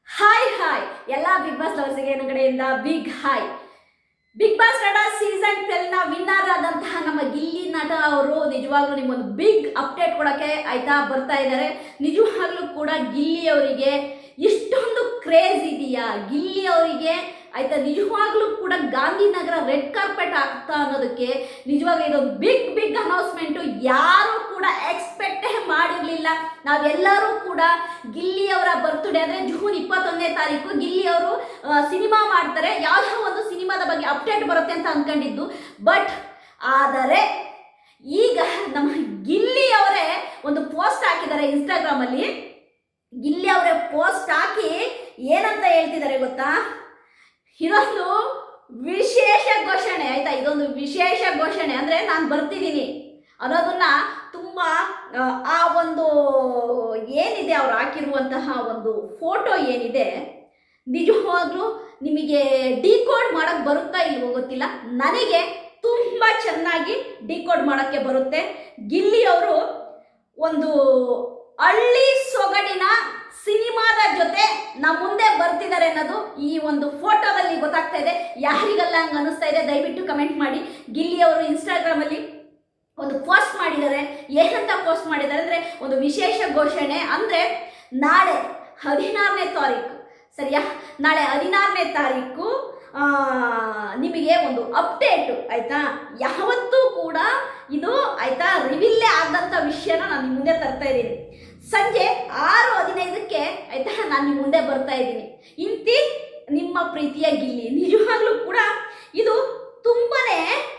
Hi ಎಲ್ಲ big boss ಲವರ್ಸ್ಗೆ ನನ್ನ ಕಡೆಯಿಂದ big hi. Bigg Boss Kannada season 12ನ ವಿನ್ನರ್ ಆದಂತಹ ನಮ್ಮ ಗಿಲ್ಲಿ ನಟ ಅವರು ನಿಜವಾಗ್ಲೂ ನಿಮ್ಮೊಂದು ಬಿಗ್ ಅಪ್ಡೇಟ್ ಕೊಡೋಕ್ಕೆ ಆಯ್ತಾ ಬರ್ತಾ ಇದ್ದಾರೆ. ನಿಜವಾಗ್ಲೂ ಕೂಡ ಗಿಲ್ಲಿ ಅವರಿಗೆ ಇಷ್ಟೊಂದು ಕ್ರೇಜ್ ಇದೆಯಾ ಗಿಲ್ಲಿ ಅವರಿಗೆ ಆಯ್ತಾ? ನಿಜವಾಗ್ಲೂ ಕೂಡ ಗಾಂಧಿನಗರ ರೆಡ್ ಕಾರ್ಪೆಟ್ ಆಗ್ತಾ ಅನ್ನೋದಕ್ಕೆ ನಿಜವಾಗ್ಲೂ ಇದೊಂದು ಬಿಗ್ ಅನೌನ್ಸ್ಮೆಂಟು. ಯಾರು ಕೂಡ ಎಕ್ಸ್ಪೆಕ್ಟೇ ಮಾಡಿರಲಿಲ್ಲ. ನಾವೆಲ್ಲರೂ ಕೂಡ ಗಿಲ್ಲಿ ಅವರ ಬರ್ತ್ಡೇ ಅಂದರೆ ಜೂನ್ 21ನೇ ತಾರೀಕು ಗಿಲ್ಲಿ ಅವರು ಸಿನಿಮಾ ಮಾಡ್ತಾರೆ, ಯಾವುದೋ ಒಂದು ಸಿನಿಮಾದ ಬಗ್ಗೆ ಅಪ್ಡೇಟ್ ಬರುತ್ತೆ ಅಂತ ಅಂದ್ಕೊಂಡಿದ್ದು. ಬಟ್ ಆದರೆ ಈಗ ನಮ್ಮ ಗಿಲ್ಲಿ ಅವರೇ ಒಂದು ಪೋಸ್ಟ್ ಹಾಕಿದ್ದಾರೆ ಇನ್ಸ್ಟಾಗ್ರಾಮಲ್ಲಿ. ಗಿಲ್ಲಿ ಅವರೇ ಪೋಸ್ಟ್ ಹಾಕಿ ಏನಂತ ಹೇಳ್ತಿದ್ದಾರೆ ಗೊತ್ತಾ? ಇದೊಂದು ವಿಶೇಷ ಘೋಷಣೆ ಆಯ್ತಾ? ಇದೊಂದು ವಿಶೇಷ ಘೋಷಣೆ ಅಂದರೆ ನಾನು ಬರ್ತಿದ್ದೀನಿ ಅನ್ನೋದನ್ನ ತುಂಬ ಆ ಒಂದು ಏನಿದೆ ಅವ್ರು ಹಾಕಿರುವಂತಹ ಒಂದು ಫೋಟೋ ಏನಿದೆ ನಿಜವಾಗ್ಲೂ ನಿಮಗೆ ಡಿಕೋಡ್ ಮಾಡೋಕ್ಕೆ ಬರುತ್ತಾ ಇಲ್ವೋ ಗೊತ್ತಿಲ್ಲ. ನನಗೆ ತುಂಬ ಚೆನ್ನಾಗಿ ಡಿಕೋಡ್ ಮಾಡೋಕ್ಕೆ ಬರುತ್ತೆ. ಗಿಲ್ಲಿ ಅವರು ಒಂದು ಹಳ್ಳಿ ಸೊಗಡಿನ ಸಿನಿಮಾದ ಜೊತೆ ನಮ್ಮ ಮುಂದೆ ಬರ್ತಿದ್ದಾರೆ ಅನ್ನೋದು ಈ ಒಂದು ಫೋಟೋದಲ್ಲಿ ಗೊತ್ತಾಗ್ತಾ ಇದೆ. ಯಾರಿಗೆಲ್ಲ ಹಂಗೆ ಅನ್ನಿಸ್ತಾ ಇದೆ ದಯವಿಟ್ಟು ಕಮೆಂಟ್ ಮಾಡಿ. ಗಿಲ್ಲಿ ಅವರು ಇನ್ಸ್ಟಾಗ್ರಾಮಲ್ಲಿ ಒಂದು ಪೋಸ್ಟ್ ಮಾಡಿದ್ದಾರೆ. ಏನಂತ ಪೋಸ್ಟ್ ಮಾಡಿದ್ದಾರೆ ಅಂದರೆ ಒಂದು ವಿಶೇಷ ಘೋಷಣೆ. ಅಂದರೆ ನಾಳೆ 16ನೇ ತಾರೀಕು, ಸರಿಯಾ? ನಾಳೆ 16ನೇ ತಾರೀಕು ನಿಮಗೆ ಒಂದು ಅಪ್ಡೇಟು ಆಯಿತಾ? ಯಾವತ್ತೂ ಕೂಡ ಇದು ಆಯಿತಾ ರಿವೀಲೇ ಆದಂಥ ವಿಷಯನ ನಾನು ನಿಮ್ಮ ಮುಂದೆ ತರ್ತಾ ಇದ್ದೀನಿ. ಸಂಜೆ 6:15ಕ್ಕೆ ಆಯಿತಾ ನಾನು ನಿಮ್ಮ ಮುಂದೆ ಬರ್ತಾ ಇದ್ದೀನಿ. ಇಂತಿ ನಿಮ್ಮ ಪ್ರೀತಿಯ ಗಿಲ್ಲಿ. ನಿಜವಾಗ್ಲೂ ಕೂಡ ಇದು ತುಂಬಾ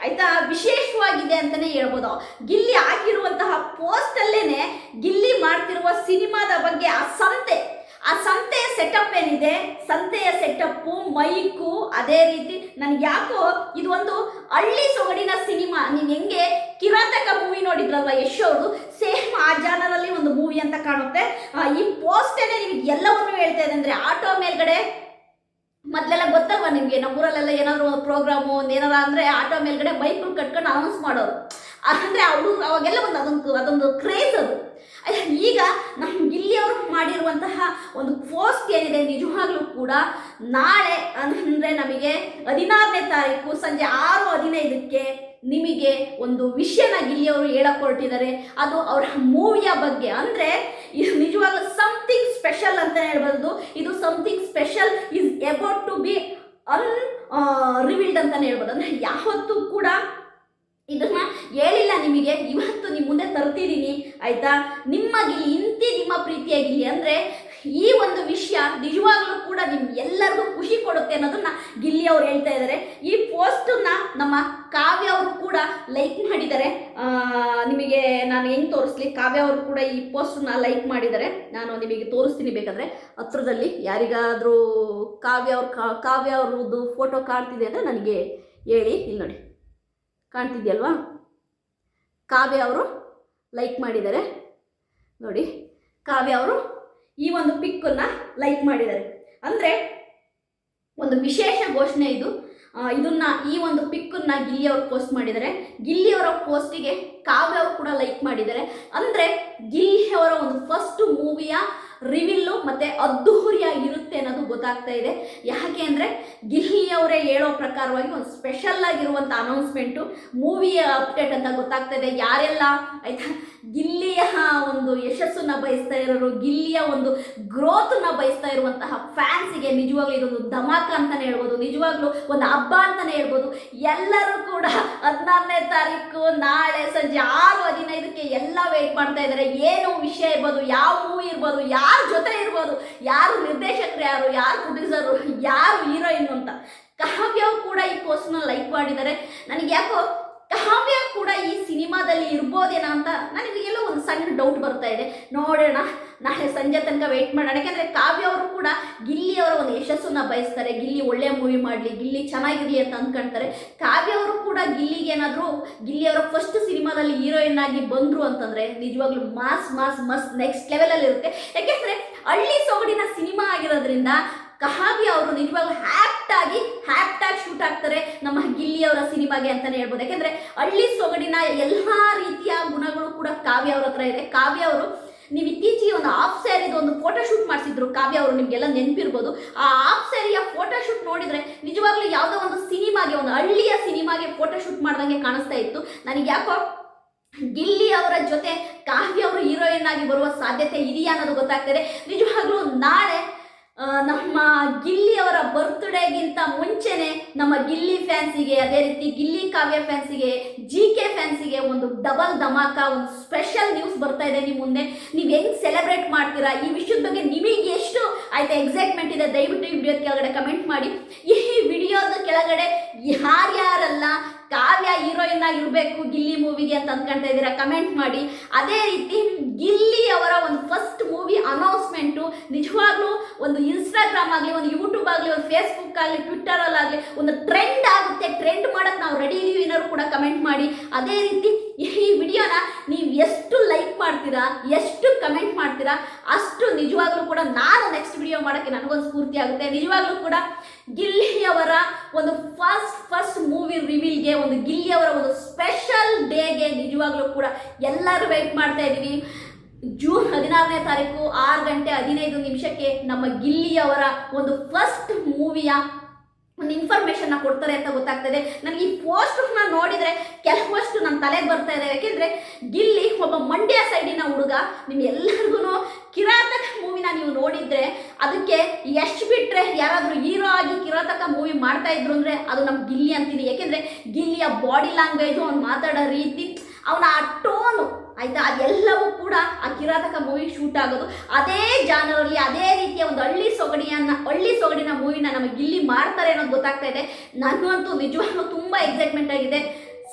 ಆಯಿತಾ ವಿಶೇಷವಾಗಿದೆ ಅಂತಲೇ ಹೇಳ್ಬೋದು. ಗಿಲ್ಲಿ ಆಗಿರುವಂತಹ ಪೋಸ್ಟಲ್ಲೇ ಗಿಲ್ಲಿ ಮಾಡ್ತಿರುವ ಸಿನಿಮಾದ ಬಗ್ಗೆ ಆ ಸಂತೆಯ ಸೆಟಪ್ ಏನಿದೆ, ಸಂತೆಯ ಸೆಟಪ್ಪು, ಮೈಕು, ಅದೇ ರೀತಿ ನನಗೆ ಯಾಕೋ ಇದು ಒಂದು ಹಳ್ಳಿ ಸೊಗಡಿನ ಸಿನಿಮಾ. ನೀವು ಹೆಂಗೆ ಕಿರಾತಕ ಮೂವಿ ನೋಡಿದ್ರಲ್ವ ಯಶ್ ಅವರು, ಸೇಮ್ ಆ ಜಾನರಲ್ಲಿ ಒಂದು ಮೂವಿ ಅಂತ ಕಾಣುತ್ತೆ. ಈ ಪೋಸ್ಟೇನೆ ನಿಮಗೆ ಎಲ್ಲವನ್ನೂ ಹೇಳ್ತಾ ಇದೆ. ಅಂದರೆ ಆಟೋ ಮೇಲ್ಗಡೆ ಮೊದಲೆಲ್ಲ ಗೊತ್ತಲ್ವ ನಿಮಗೆ, ನಮ್ಮೂರಲ್ಲೆಲ್ಲ ಏನಾದರೂ ಒಂದು ಪ್ರೋಗ್ರಾಮು ಏನಾರ ಅಂದರೆ ಆಟೋ ಮೇಲ್ಗಡೆ ಬೈಕ್ಗಳು ಕಟ್ಕೊಂಡು ಅನೌನ್ಸ್ ಮಾಡೋರು. ಅಂದರೆ ಅವರು ಅವಾಗೆಲ್ಲ ಅದೊಂದು ಕ್ರೇಜ್ ಅದು. ಈಗ ನಮ್ಮ ಗಿಲ್ಲಿಯವರು ಮಾಡಿರುವಂತಹ ಒಂದು ಪೋಸ್ಟ್ ಏನಿದೆ ನಿಜವಾಗ್ಲೂ ಕೂಡ ನಾಳೆ ಅಂದರೆ ನಮಗೆ 16ನೇ ತಾರೀಕು ಸಂಜೆ 6:15ಕ್ಕೆ ನಿಮಗೆ ಒಂದು ವಿಷಯನ ಗಿಲ್ಲಿಯವರು ಹೇಳಕ್ಕೆ ಹೊರಟಿದ್ದಾರೆ. ಅದು ಅವರ ಮೂವಿಯ ಬಗ್ಗೆ. ಅಂದರೆ ಇದು ನಿಜವಾಗ್ಲೂ ಸಮಥಿಂಗ್ ಸ್ಪೆಷಲ್ ಅಂತಲೇ ಹೇಳ್ಬೋದು. ಇದು something special is about to be revealed ಅಂತಲೇ ಹೇಳ್ಬೋದು. ಅಂದರೆ ಯಾವತ್ತೂ ಕೂಡ ಇದನ್ನ ಹೇಳಿಲ್ಲ ನಿಮಗೆ, ಇವತ್ತು ನಿಮ್ಮ ಮುಂದೆ ತರ್ತಿದ್ದೀನಿ ಆಯಿತಾ? ನಿಮ್ಮ ಗಿಲ್ಲಿ, ನಿಮ್ಮ ಪ್ರೀತಿಯ ಗಿಲ್ಲಿ. ಅಂದರೆ ಈ ಒಂದು ವಿಷಯ ನಿಜವಾಗ್ಲೂ ಕೂಡ ಎಲ್ಲರಿಗೂ ಖುಷಿ ಕೊಡುತ್ತೆ ಅನ್ನೋದನ್ನ ಗಿಲ್ಲಿ ಅವರು ಹೇಳ್ತಾ ಇದ್ದಾರೆ. ಈ ಪೋಸ್ಟನ್ನ ನಮ್ಮ ಕಾವ್ಯ ಅವರು ಕೂಡ ಲೈಕ್ ಮಾಡಿದ್ದಾರೆ. ನಿಮಗೆ ನಾನು ಹೆಂಗೆ ತೋರಿಸ್ಲಿ? ಕಾವ್ಯ ಅವರು ಕೂಡ ಈ ಪೋಸ್ಟನ್ನ ಲೈಕ್ ಮಾಡಿದ್ದಾರೆ. ನಾನು ನಿಮಗೆ ತೋರಿಸ್ತೀನಿ ಬೇಕಾದರೆ ಹತ್ರದಲ್ಲಿ. ಯಾರಿಗಾದರೂ ಕಾವ್ಯ ಅವ್ರದ್ದು ಫೋಟೋ ಕಾಣ್ತಿದೆ ಅಂದರೆ ನನಗೆ ಹೇಳಿ. ಇಲ್ಲಿ ನೋಡಿ, ಕಾಣ್ತಿದ್ಯಲ್ವಾ? ಕಾವ್ಯ ಅವರು ಲೈಕ್ ಮಾಡಿದ್ದಾರೆ ನೋಡಿ. ಕಾವ್ಯ ಅವರು ಈ ಒಂದು ಪಿಕ್ಕನ್ನು ಲೈಕ್ ಮಾಡಿದ್ದಾರೆ. ಅಂದರೆ ಒಂದು ವಿಶೇಷ ಘೋಷಣೆ ಇದು. ಈ ಒಂದು ಪಿಕ್ಕನ್ನು ಗಿಲ್ಲಿ ಅವರು ಪೋಸ್ಟ್ ಮಾಡಿದ್ದಾರೆ. ಗಿಲ್ಲಿಯವರ ಪೋಸ್ಟಿಗೆ ಕಾವ್ಯ ಅವರು ಕೂಡ ಲೈಕ್ ಮಾಡಿದ್ದಾರೆ. ಅಂದರೆ ಗಿಲ್ಲಿಯವರ ಒಂದು ಫಸ್ಟ್ ಮೂವಿಯ ರಿವೀಲು ಮತ್ತು ಅದ್ದೂರಿಯಾಗಿರುತ್ತೆ ಅನ್ನೋದು ಗೊತ್ತಾಗ್ತಾ ಇದೆ. ಯಾಕೆ ಅಂದರೆ ಗಿಲ್ಲಿಯವರೇ ಹೇಳೋ ಪ್ರಕಾರವಾಗಿ ಒಂದು ಸ್ಪೆಷಲ್ ಆಗಿರುವಂಥ ಅನೌನ್ಸ್ಮೆಂಟು, ಮೂವಿಯ ಅಪ್ಡೇಟ್ ಅಂತ ಗೊತ್ತಾಗ್ತಾ ಇದೆ. ಯಾರೆಲ್ಲ ಆಯಿತಾ ಗಿಲ್ಲಿಯ ಒಂದು ಯಶಸ್ಸನ್ನು ಬಯಸ್ತಾ ಇರೋರು, ಗಿಲ್ಲಿಯ ಒಂದು ಗ್ರೋತನ್ನ ಬಯಸ್ತಾ ಇರುವಂತಹ ಫ್ಯಾನ್ಸಿಗೆ ನಿಜವಾಗ್ಲೂ ಇದೊಂದು ಧಮಾಕ ಅಂತಲೇ ಹೇಳ್ಬೋದು. ನಿಜವಾಗ್ಲೂ ಒಂದು ಹಬ್ಬ ಅಂತಲೇ ಹೇಳ್ಬೋದು. ಎಲ್ಲರೂ ಕೂಡ 16ನೇ ತಾರೀಕು ನಾಳೆ ಸಂಜೆ 6:15ಕ್ಕೆ ಎಲ್ಲ ವೆಯ್ಟ್ ಮಾಡ್ತಾ ಇದ್ದಾರೆ. ಏನು ವಿಷಯ ಇರ್ಬೋದು, ಯಾವ ಮೂವಿ ಇರ್ಬೋದು, ಯಾರ ಜೊತೆ ಇರ್ಬೋದು, ಯಾರು ನಿರ್ದೇಶಕರು, ಯಾರು ಪ್ರೊಡ್ಯೂಸರು, ಯಾರು ಹೀರೋಯಿನ್ ಅಂತ. ಕಾವ್ಯ ಕೂಡ ಈ ಪೋಸ್ಟ್ನ ಲೈಕ್ ಮಾಡಿದ್ದಾರೆ. ನನಗೆ ಯಾಕೋ ಕಾವ್ಯ ಕೂಡ ಈ ಸಿನಿಮಾದಲ್ಲಿ ಇರ್ಬೋದೇನೋ ಅಂತ ನನಗೆಲ್ಲೋ ಒಂದು ಸಣ್ಣ ಡೌಟ್ ಬರ್ತಾ ಇದೆ. ನೋಡೋಣ, ನಾಳೆ ಸಂಜೆ ತನಕ ವೆಯ್ಟ್ ಮಾಡೋಣ. ಯಾಕೆಂದರೆ ಕಾವ್ಯ ಅವರು ಕೂಡ ಗಿಲ್ಲಿಯವರ ಒಂದು ಯಶಸ್ಸನ್ನು ಬಯಸ್ತಾರೆ. ಗಿಲ್ಲಿ ಒಳ್ಳೆ ಮೂವಿ ಮಾಡಲಿ, ಗಿಲ್ಲಿ ಚೆನ್ನಾಗಿರಲಿ ಅಂತ ಅಂದ್ಕೊಳ್ತಾರೆ. ಕಾವ್ಯ ಅವರು ಕೂಡ ಗಿಲ್ಲಿಯವರ ಫಸ್ಟ್ ಸಿನಿಮಾದಲ್ಲಿ ಹೀರೋಯಿನ್ ಆಗಿ ಬಂದರು ಅಂತಂದರೆ ನಿಜವಾಗ್ಲೂ ಮಾಸ್ ನೆಕ್ಸ್ಟ್ ಲೆವೆಲಲ್ಲಿ ಇರುತ್ತೆ. ಯಾಕೆಂದರೆ ಹಳ್ಳಿ ಸೊಗಡಿನ ಸಿನಿಮಾ ಆಗಿರೋದ್ರಿಂದ ಕಾವ್ಯ ಅವರು ನಿಜವಾಗ್ಲೂ ಹ್ಯಾಪ್ಟಾಗಿ ಶೂಟ್ ಆಗ್ತಾರೆ ನಮ್ಮ ಗಿಲ್ಲಿಯವರ ಸಿನಿಮಾಗೆ ಅಂತಲೇ ಹೇಳ್ಬೋದು. ಯಾಕೆಂದರೆ ಹಳ್ಳಿ ಸೊಗಡಿನ ಎಲ್ಲ ರೀತಿಯ ಗುಣಗಳು ಕೂಡ ಕಾವ್ಯ ಅವ್ರ ಹತ್ರ ಇದೆ. ಕಾವ್ಯ ಅವರು ನೀವು ಇತ್ತೀಚೆಗೆ ಒಂದು ಹಾಫ್ ಸ್ಯಾರಿದು ಒಂದು ಫೋಟೋ ಶೂಟ್ ಮಾಡಿಸಿದ್ರು ಮಾಡಿದ್ರು ಕಾವ್ಯ ಅವರು, ನಿಮಗೆಲ್ಲ ನೆನಪಿರ್ಬೋದು. ಆ ಹಾಫ್ ಸ್ಯಾರಿಯ ಫೋಟೋಶೂಟ್ ನೋಡಿದರೆ ನಿಜವಾಗ್ಲೂ ಯಾವುದೋ ಒಂದು ಸಿನಿಮಾಗೆ, ಒಂದು ಹಳ್ಳಿಯ ಸಿನಿಮಾಗೆ ಫೋಟೋಶೂಟ್ ಮಾಡ್ದಂಗೆ ಕಾಣಿಸ್ತಾ ಇತ್ತು. ನನಗೆ ಯಾಕೋ ಗಿಲ್ಲಿ ಅವರ ಜೊತೆ ಕಾವ್ಯ ಅವರು ಹೀರೋಯಿನ್ ಆಗಿ ಬರುವ ಸಾಧ್ಯತೆ ಇದೆಯಾ ಅನ್ನೋದು ಗೊತ್ತಾಗ್ತದೆ. ನಿಜವಾಗ್ಲೂ ನಾಳೆ ನಮ್ಮ ಗಿಲ್ಲಿ ಅವರ ಬರ್ತ್ಡೇಗಿಂತ ಮುಂಚೆನೆ ನಮ್ಮ ಗಿಲ್ಲಿ ಫ್ಯಾನ್ಸಿಗೆ, ಅದೇ ರೀತಿ ಗಿಲ್ಲಿ ಕಾವ್ಯ ಫ್ಯಾನ್ಸಿಗೆ, GK ಫ್ಯಾನ್ಸಿಗೆ ಒಂದು ಡಬಲ್ ಧಮಾಕ, ಒಂದು ಸ್ಪೆಷಲ್ ನ್ಯೂಸ್ ಬರ್ತಾ ಇದೆ ನಿಮ್ಮ ಮುಂದೆ. ನೀವು ಹೆಂಗೆ ಸೆಲೆಬ್ರೇಟ್ ಮಾಡ್ತೀರಾ, ಈ ವಿಷಯದ ಬಗ್ಗೆ ನಿಮಗೆ ಎಷ್ಟು ಆಯ್ತಾ ಎಕ್ಸೈಟ್ಮೆಂಟ್ ಇದೆ, ದಯವಿಟ್ಟು ಈ ವಿಡಿಯೋದ ಕೆಳಗಡೆ ಕಮೆಂಟ್ ಮಾಡಿ. ಈ ವಿಡಿಯೋದ ಕೆಳಗಡೆ ಯಾರ್ಯಾರೆಲ್ಲ ಕಾವ್ಯ ಹೀರೋಯಿನ್ ಆಗಿರಬೇಕು ಗಿಲ್ಲಿ ಮೂವಿಗೆ ಅಂತ ಅಂದ್ಕೊಳ್ತಾ ಇದ್ದೀರಾ ಕಮೆಂಟ್ ಮಾಡಿ. ಅದೇ ರೀತಿ ಗಿಲ್ಲಿ ಅವರ ಒಂದು ಫಸ್ಟ್ ಮೂವಿ ಅನೌನ್ಸ್ಮೆಂಟು ನಿಜವಾಗ್ಲೂ ಒಂದು ಇನ್ಸ್ಟಾಗ್ರಾಮ್ ಆಗಲಿ, ಒಂದು ಯೂಟ್ಯೂಬ್ ಆಗಲಿ, ಒಂದು ಫೇಸ್ಬುಕ್ ಆಗಲಿ, ಟ್ವಿಟ್ಟರಲ್ಲಾಗಲಿ ಒಂದು ಟ್ರೆಂಡ್ ಆಗುತ್ತೆ. ಟ್ರೆಂಡ್ ಮಾಡೋಕ್ಕೆ ನಾವು ರೆಡಿ ಇದೀವಿ ಏನಾದ್ರು ಕೂಡ ಕಮೆಂಟ್ ಮಾಡಿ. ಅದೇ ರೀತಿ ಈ ವಿಡಿಯೋನ ನೀವು ಎಷ್ಟು ಲೈಕ್ ಮಾಡ್ತೀರಾ, ಎಷ್ಟು ಕಮೆಂಟ್ ಮಾಡ್ತೀರಾ, ಅಷ್ಟು ನಿಜವಾಗ್ಲೂ ಕೂಡ ನಾನು ನೆಕ್ಸ್ಟ್ ವಿಡಿಯೋ ಮಾಡೋಕ್ಕೆ ನನಗೊಂದು ಸ್ಫೂರ್ತಿ ಆಗುತ್ತೆ. ನಿಜವಾಗ್ಲೂ ಕೂಡ ಗಿಲ್ಲಿಯವರ ಒಂದು ಫಸ್ಟ್ ಮೂವಿ ರಿವೀಲ್ಗೆ, ಒಂದು ಗಿಲ್ಲಿಯವರ ಒಂದು ಸ್ಪೆಷಲ್ ಡೇಗೆ ನಿಜವಾಗ್ಲೂ ಕೂಡ ಎಲ್ಲರೂ ವೆಯ್ಟ್ ಮಾಡ್ತಾ ಇದ್ದೀವಿ. ಜೂನ್ 16ನೇ ತಾರೀಕು 6:15 ನಮ್ಮ ಗಿಲ್ಲಿಯವರ ಒಂದು ಫಸ್ಟ್ ಮೂವಿಯ ಒಂದು ಇನ್ಫಾರ್ಮೇಷನ್ನ ಕೊಡ್ತಾರೆ ಅಂತ ಗೊತ್ತಾಗ್ತದೆ. ನನಗೆ ಈ ಪೋಸ್ಟರ್ನ ನೋಡಿದರೆ ಕೆಲವಷ್ಟು ನನ್ನ ತಲೆಗೆ ಬರ್ತಾ ಇದೆ. ಯಾಕೆಂದರೆ ಗಿಲ್ಲಿ ಒಬ್ಬ ಮಂಡ್ಯ ಸೈಡಿನ ಹುಡುಗ. ನಿಮ್ಗೆಲ್ಲರಿಗೂ ಕಿರಾತಕ ಮೂವಿನ ನೀವು ನೋಡಿದರೆ ಅದಕ್ಕೆ ಯಶ್ ಬಿಟ್ಟರೆ ಯಾರಾದರೂ ಹೀರೋ ಆಗಿ ಕಿರಾತಕ ಮೂವಿ ಮಾಡ್ತಾ ಇದ್ರು ಅಂದರೆ ಅದು ನಮ್ಮ ಗಿಲ್ಲಿ ಅಂತೀನಿ. ಯಾಕೆಂದರೆ ಗಿಲ್ಲಿಯ ಬಾಡಿ ಲ್ಯಾಂಗ್ವೇಜು, ಅವ್ನು ಮಾತಾಡೋ ರೀತಿ, ಅವನ ಆ ಟೋನು ಆಯಿತಾ, ಅದೆಲ್ಲವೂ ಕೂಡ ಆ ಕಿರಾತಕ ಮೂವಿ ಶೂಟ್ ಆಗೋದು ಅದೇ ಜಾನರಲ್ಲಿ, ಅದೇ ರೀತಿಯ ಒಂದು ಹಳ್ಳಿ ಸೊಗಡಿನ ಮೂವಿನ ನಮಗೆ ಗಿಲ್ಲಿ ಮಾಡ್ತಾರೆ ಅನ್ನೋದು ಗೊತ್ತಾಗ್ತಾ ಇದೆ. ನನಗಂತೂ ನಿಜವಾಗ್ಲೂ ತುಂಬ ಎಕ್ಸೈಟ್ಮೆಂಟ್ ಆಗಿದೆ.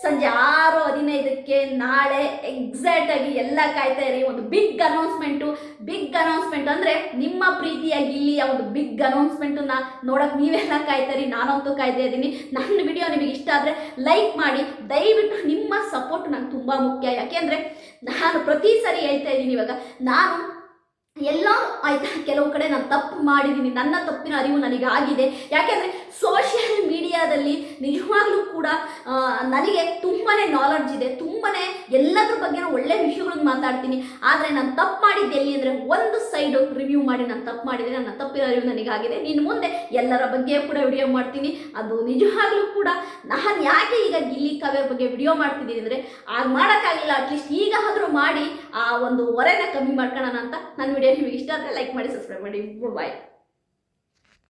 ಸಂಜೆ 6:15 ನಾಳೆ ಎಕ್ಸಾಕ್ಟಾಗಿ ಎಲ್ಲ ಕಾಯ್ತಾ ಇರಿ. ಒಂದು ಬಿಗ್ ಅನೌನ್ಸ್ಮೆಂಟ್ ಅಂದರೆ ನಿಮ್ಮ ಪ್ರೀತಿಯ ಗಿಲ್ಲಿಯ ಒಂದು ಬಿಗ್ ಅನೌನ್ಸ್ಮೆಂಟನ್ನು ನೋಡೋಕೆ ನೀವೆಲ್ಲ ಕಾಯ್ತಾರಿ, ನಾನಂತೂ ಕಾಯ್ತಾ ಇದ್ದೀನಿ. ನನ್ನ ವಿಡಿಯೋ ನಿಮಗೆ ಇಷ್ಟ ಆದರೆ ಲೈಕ್ ಮಾಡಿ. ದಯವಿಟ್ಟು ನಿಮ್ಮ ಸಪೋರ್ಟ್ ನಂಗೆ ತುಂಬ ಮುಖ್ಯ. ಯಾಕೆಂದರೆ ನಾನು ಪ್ರತಿ ಸರಿ ಹೇಳ್ತಾ ಇದ್ದೀನಿ, ಇವಾಗ ನಾನು ಎಲ್ಲ ಆಯ್ತಾ ಕೆಲವು ಕಡೆ ನಾನು ತಪ್ಪು ಮಾಡಿದ್ದೀನಿ, ನನ್ನ ತಪ್ಪಿನ ಅರಿವು ನನಗಾಗಿದೆ. ಯಾಕೆಂದರೆ ಸೋಷಿಯಲ್ ಮೀಡಿಯಾದಲ್ಲಿ ನಿಜವಾಗ್ಲೂ ಕೂಡ ನನಗೆ ತುಂಬಾ ನಾಲೆಡ್ಜ್ ಇದೆ, ತುಂಬಾ ಎಲ್ಲದ್ರ ಬಗ್ಗೆ ಒಳ್ಳೆ ವಿಷಯಗಳನ್ನು ಮಾತಾಡ್ತೀನಿ. ಆದರೆ ನಾನು ತಪ್ಪು ಮಾಡಿದ್ದು ಎಲ್ಲಿ ಅಂದರೆ ಒಂದು ಸೈಡು ರಿವ್ಯೂ ಮಾಡಿ ನಾನು ತಪ್ಪು ಮಾಡಿದರೆ ನನ್ನ ತಪ್ಪಿನ ಅರಿವು ನನಗಾಗಿದೆ. ನೀನು ಮುಂದೆ ಎಲ್ಲರ ಬಗ್ಗೆ ಕೂಡ ವಿಡಿಯೋ ಮಾಡ್ತೀನಿ. ಅದು ನಿಜವಾಗ್ಲೂ ಕೂಡ ನಾನು ಯಾಕೆ ಈಗ ಗಿಲ್ಲಿ ಕಾವ್ಯ ಬಗ್ಗೆ ವಿಡಿಯೋ ಮಾಡ್ತಿದ್ದೀನಿ ಅಂದರೆ ಆಗ ಮಾಡೋಕ್ಕಾಗಲಿಲ್ಲ, ಅಟ್ಲೀಸ್ಟ್ ಈಗ ಆದರೂ ಮಾಡಿ ಆ ಒಂದು ಹೊರೆನ ಕಮ್ಮಿ ಮಾಡ್ಕೊಳ್ಳೋಣ ಅಂತ. ನನ್ನ ವಿಡಿಯೋ ನಿಮಗೆ ಇಷ್ಟ ಆದರೆ ಲೈಕ್ ಮಾಡಿ, ಸಬ್ಸ್ಕ್ರೈಬ್ ಮಾಡಿ. ಬಾಯ್.